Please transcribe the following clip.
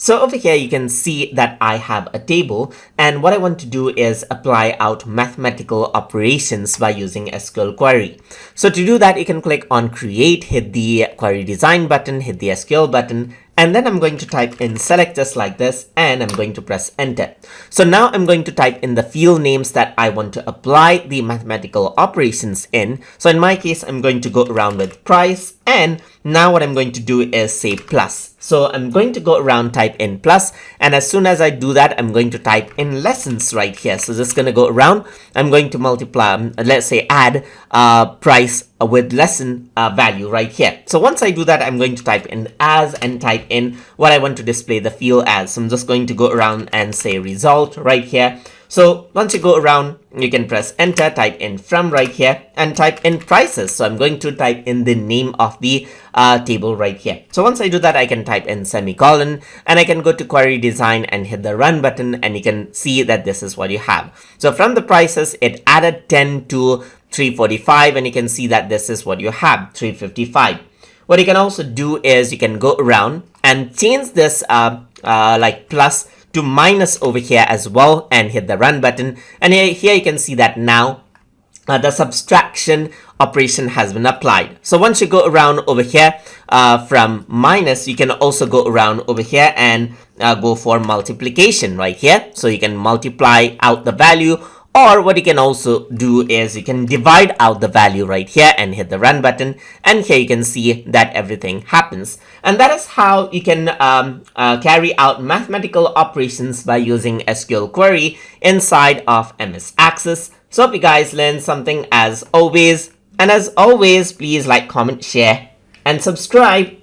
So over here, you can see that I have a table, and what I want to do is apply out mathematical operations by using SQL Query. So to do that, you can click on Create, hit the Query Design button, hit the SQL button, and then I'm going to type in select just like this, and I'm going to press enter. So now I'm going to type in the field names that I want to apply the mathematical operations in. So in my case, I'm going to go around with price, and now what I'm going to do is say plus. So I'm going to go around, type in plus, and as soon as I do that, I'm going to type in lessons right here. So just going to go around, I'm going to multiply, let's say add price with lesson value right here. So once I do that, I'm going to type in as and type in what I want to display the field as. So I'm just going to go around and say result right here. So once you go around, you can press enter, type in from right here, and type in prices. So I'm going to type in the name of the table right here. So once I do that, I can type in semicolon, and I can go to query design and hit the run button, and you can see that this is what you have. So from the prices, it added 10 to 345, and you can see that this is what you have, 355. What you can also do is you can go around and change this like plus to minus over here as well, and hit the run button, and here you can see that now the subtraction operation has been applied. So once you go around over here from minus, you can also go around over here and go for multiplication right here. So you can multiply out the value, or what you can also do is you can divide out the value right here and hit the run button, and here you can see that everything happens. And that is how you can carry out mathematical operations by using SQL Query inside of MS Access. So hope you guys learned something as always. And as always, please like, comment, share, and subscribe.